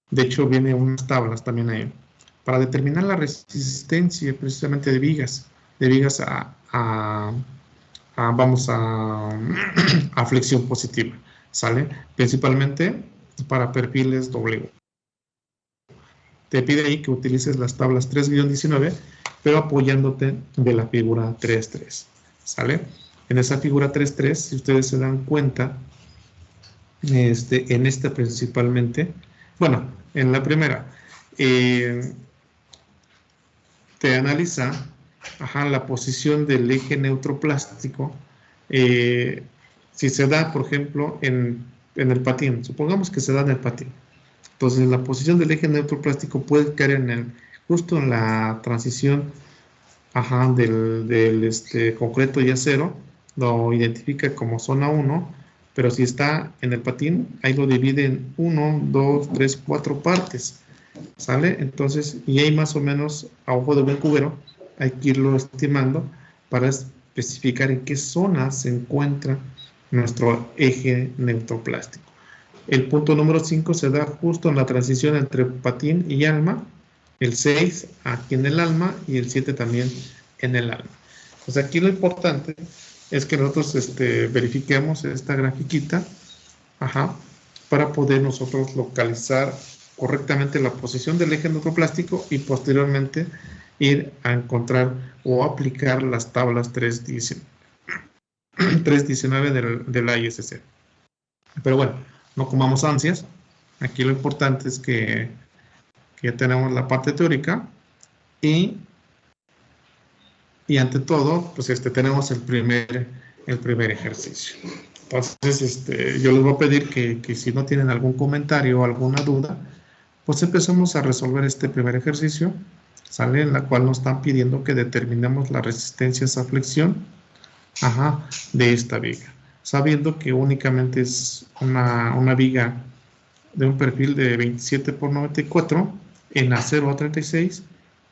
De hecho, viene unas tablas también ahí, para determinar la resistencia precisamente de vigas a flexión positiva, ¿sale? Principalmente para perfiles W. Te pide ahí que utilices las tablas 3-19, pero apoyándote de la figura 3.3, ¿sale? En esa figura 3.3, si ustedes se dan cuenta, en esta principalmente, bueno, en la primera, te analiza la posición del eje neutroplástico, si se da, por ejemplo, en el patín. Supongamos que se da en el patín. Entonces, la posición del eje neutroplástico puede caer justo en la transición del concreto y acero. Lo identifica como zona 1, pero si está en el patín, ahí lo divide en 1, 2, 3, 4 partes, ¿sale? Entonces, y ahí más o menos, a ojo de buen cubero, hay que irlo estimando para especificar en qué zona se encuentra nuestro eje neutroplástico. El punto número 5 se da justo en la transición entre patín y alma, el 6 aquí en el alma y el 7 también en el alma. Pues aquí lo importante es que nosotros verifiquemos esta grafiquita, ajá, para poder nosotros localizar correctamente la posición del eje neutroplástico y posteriormente ir a encontrar o aplicar las tablas 319 del ISC. Pero bueno, no comamos ansias. Aquí lo importante es que ya tenemos la parte teórica y ante todo, pues tenemos el primer ejercicio. Entonces, yo les voy a pedir que si no tienen algún comentario o alguna duda, pues empecemos a resolver este primer ejercicio, ¿sale? En la cual nos están pidiendo que determinemos la resistencia a esa flexión, ajá, de esta viga, sabiendo que únicamente es una viga de un perfil de 27 por 94 en acero A36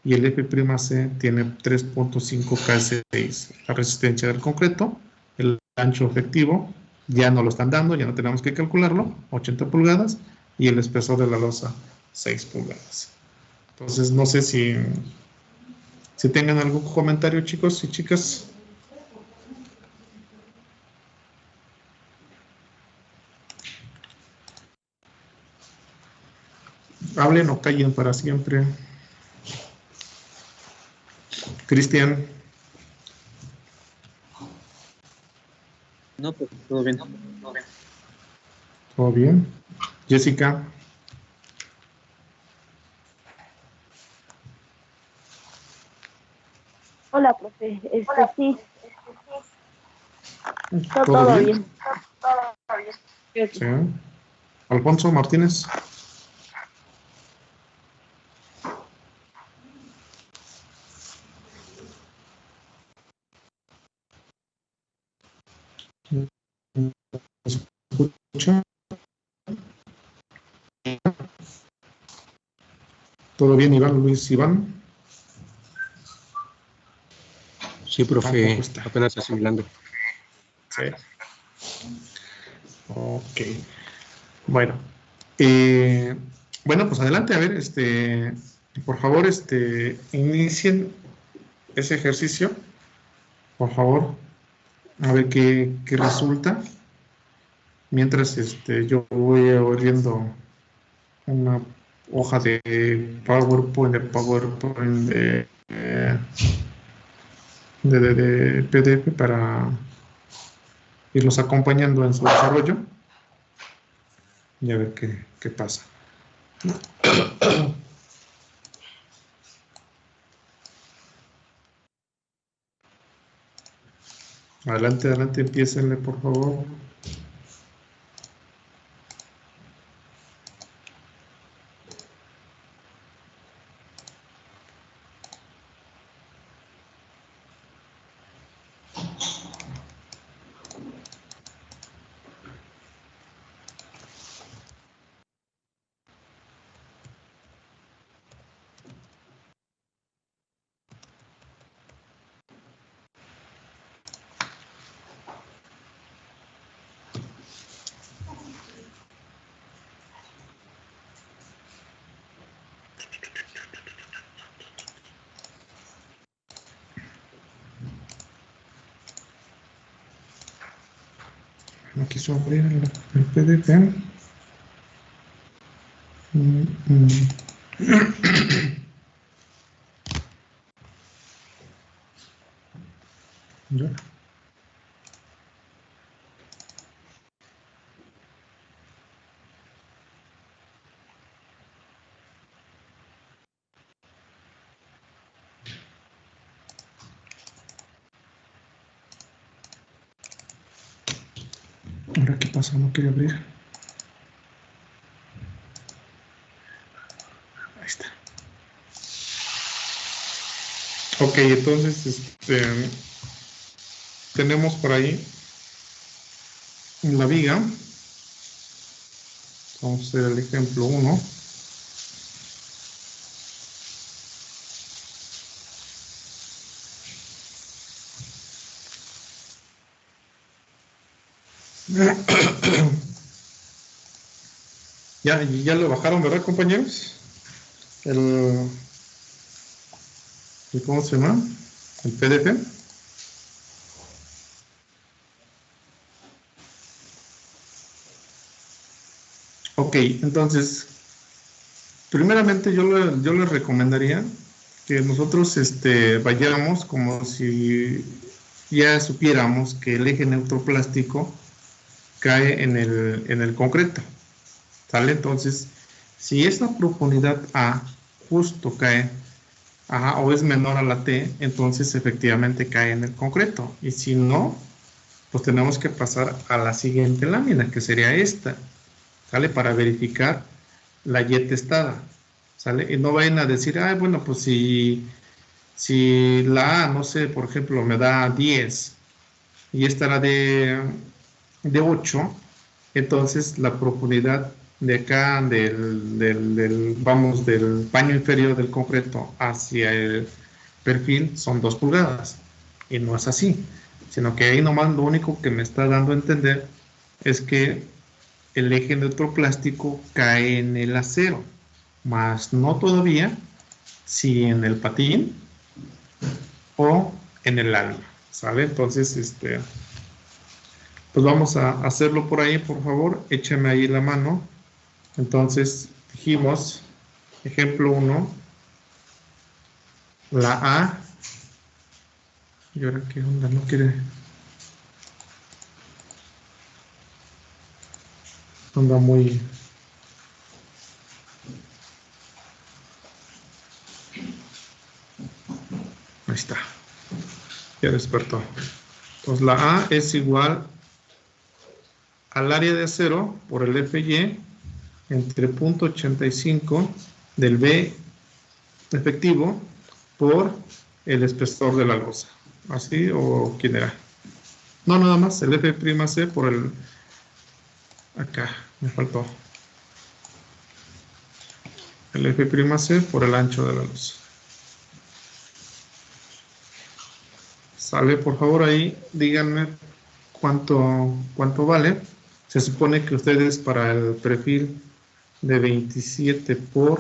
y el F'C tiene 3.5 K6. La resistencia del concreto, el ancho efectivo, ya no lo están dando, ya no tenemos que calcularlo, 80 pulgadas, y el espesor de la losa, 6 pulgadas. Entonces, no sé si tengan algún comentario, chicos y chicas. Hablen o callen para siempre. Cristian. No, pues todo bien. ¿Todo bien? Jessica. Hola, profe. Sí. Todo bien. Sí. Alfonso Martínez. ¿Escucha? ¿Todo bien, Iván? Luis Iván. Sí, profe, apenas asimilando. Sí. Ok. Bueno. Bueno, pues adelante, a ver, por favor, inicien ese ejercicio, por favor, a ver qué resulta. Mientras, yo voy abriendo una hoja de PowerPoint, de PDF para irlos acompañando en su desarrollo y a ver qué pasa. Adelante, adelante, empiécenle, por favor. No quiso abrir el PDF. Ya. Ahora, ¿qué pasa? No quiere abrir. Ahí está. Ok, entonces, tenemos por ahí la viga. Vamos a hacer el ejemplo 1. Ya lo bajaron, ¿verdad, compañeros? ¿Cómo se llama? El PDF. Ok, entonces, primeramente yo les recomendaría que nosotros vayamos como si ya supiéramos que el eje neutroplástico cae en el concreto, ¿sale? Entonces, si esa profundidad A justo cae, o es menor a la T, entonces efectivamente cae en el concreto. Y si no, pues tenemos que pasar a la siguiente lámina, que sería esta, ¿sale? Para verificar la Y testada, ¿sale? Y no vayan a decir, bueno, pues si la A, no sé, por ejemplo, me da 10 y esta era de 8, entonces la profundidad de acá, vamos, del paño inferior del concreto hacia el perfil son 2 pulgadas. Y no es así, sino que ahí nomás lo único que me está dando a entender es que el eje neutroplástico cae en el acero, más no todavía si en el patín o en el alma, ¿sale? Entonces, pues vamos a hacerlo por ahí, por favor, échame ahí la mano. Entonces, dijimos, ejemplo 1, la A, y ahora qué onda, no quiere, anda muy, ahí está, ya despertó. Entonces la A es igual al área de acero por el FY entre 0.85 del B efectivo por el espesor de la losa. ¿Así o quién era? No, nada más, el F'C por el... Acá, me faltó. El F'C por el ancho de la losa. Sale, por favor, ahí, díganme cuánto vale. Se supone que ustedes para el perfil de 27 por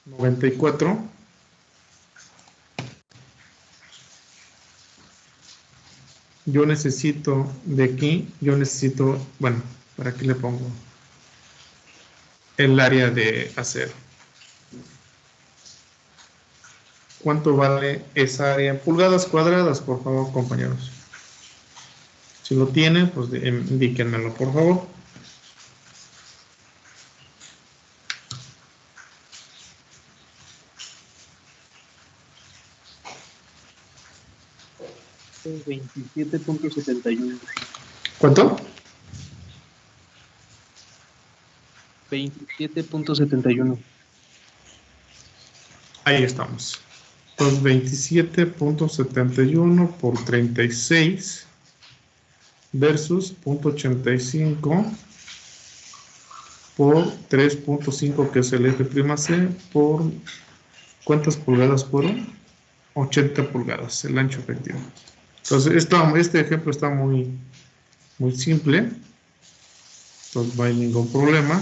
94, yo necesito de aquí, bueno, ¿para qué le pongo? El área de acero. ¿Cuánto vale esa área en pulgadas cuadradas, por favor, compañeros? Si lo tienen, pues indíquenmelo, por favor. Es 27.71. ¿Cuánto? 27.71. Ahí estamos. Entonces, 27.71 por 36 versus 0.85 por 3.5, que es el F'C, por ¿cuántas pulgadas fueron? 80 pulgadas, el ancho efectivo. Entonces, este ejemplo está muy simple. Entonces, no hay ningún problema.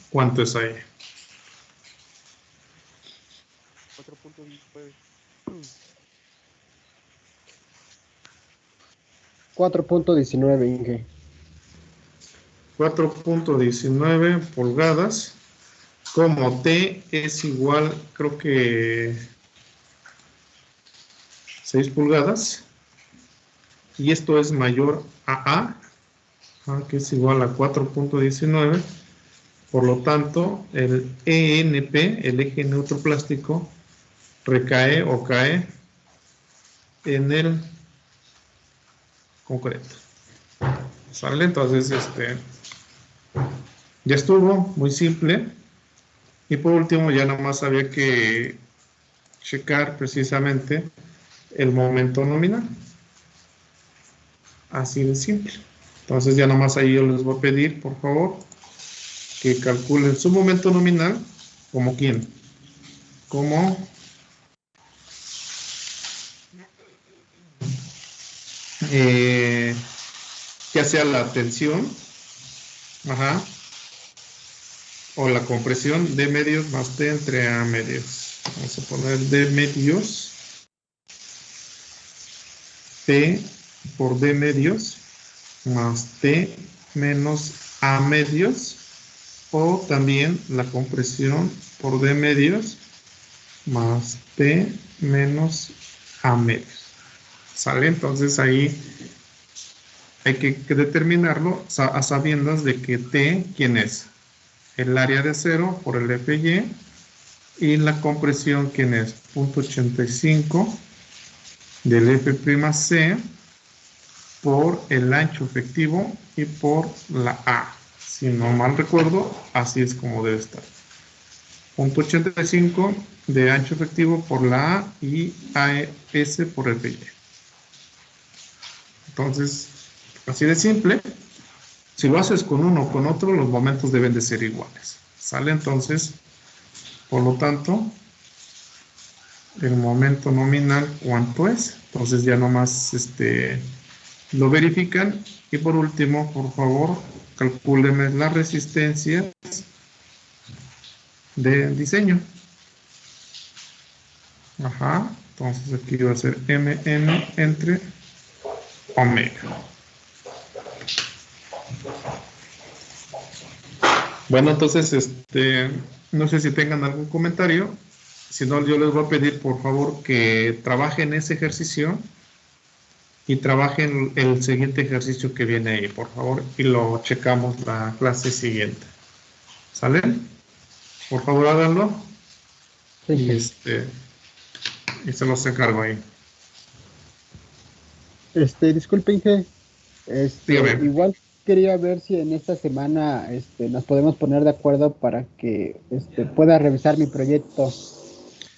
¿Cuánto es ahí? 4.19, Inge. 4.19 pulgadas. Como T es igual, creo que 6 pulgadas. Y esto es mayor a A, que es igual a 4.19. Por lo tanto, el ENP, el eje neutroplástico, recae o cae en el concreto. ¿Sale? Entonces, ya estuvo, muy simple. Y por último, ya nomás había que checar precisamente el momento nominal. Así de simple. Entonces, ya nomás ahí yo les voy a pedir, por favor, que calculen su momento nominal. ¿Como quién? Como ya sea la tensión, ajá, o la compresión de medios más T entre A medios. Vamos a poner D medios, T por D medios, más T menos A medios, o también la compresión por D medios, más T menos A medios. ¿Sale? Entonces ahí hay que determinarlo a sabiendas de que T, ¿quién es? El área de acero por el FY, y la compresión, ¿quién es? 0.85 del F'C por el ancho efectivo y por la A. Si no mal recuerdo, así es como debe estar. 0.85 de ancho efectivo por la A y AS por FY. Entonces, así de simple. Si lo haces con uno o con otro, los momentos deben de ser iguales. ¿Sale? Entonces, por lo tanto, el momento nominal, ¿cuánto es? Entonces ya nomás lo verifican. Y por último, por favor, calcúlenme las resistencias de diseño. Ajá. Entonces aquí va a ser MN entre omega. Bueno, entonces, no sé si tengan algún comentario. Si no, yo les voy a pedir, por favor, que trabajen ese ejercicio y trabajen el siguiente ejercicio que viene ahí, por favor, y lo checamos la clase siguiente. ¿Sale? Por favor, háganlo. Sí, Y, sí. Y se los encargo ahí. Disculpe, Inge. Dígame. Igual quería ver si en esta semana nos podemos poner de acuerdo para que pueda revisar mi proyecto.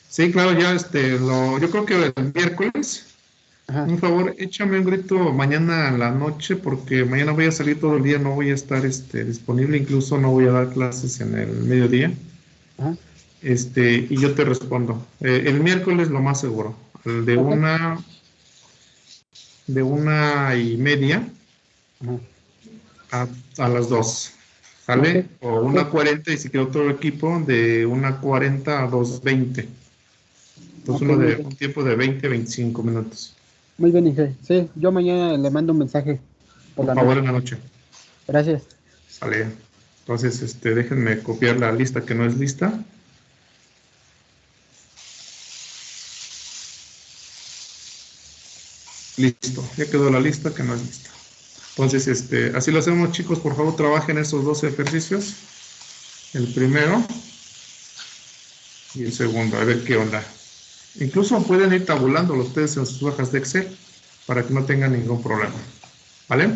Sí, claro, ya yo creo que el miércoles. Ajá. Por favor, échame un grito mañana a la noche, porque mañana voy a salir todo el día, no voy a estar disponible, incluso no voy a dar clases en el mediodía. Ajá. Y yo te respondo. El miércoles lo más seguro, el de Ok. de 1:30 Ajá. a las 2. ¿Sale? Ok. O 1:40, y si quiero otro equipo, de 1:40 a 2:20. Entonces Ok, muy un bien. tiempo de 20-25 minutos. Muy bien, Inge. Sí, yo mañana le mando un mensaje por Por la favor, noche. en la noche. Gracias. Sale. Entonces, déjenme copiar la lista que no es lista. Listo. Ya quedó la lista que no es lista. Entonces, así lo hacemos, chicos. Por favor, trabajen esos 2 ejercicios. El primero y el segundo. A ver qué onda. Incluso pueden ir tabulándolo ustedes en sus hojas de Excel para que no tengan ningún problema. ¿Vale?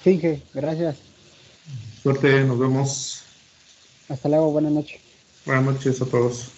Sí, Inge. Gracias. Suerte. Nos vemos. Hasta luego. Buenas noches. Buenas noches a todos.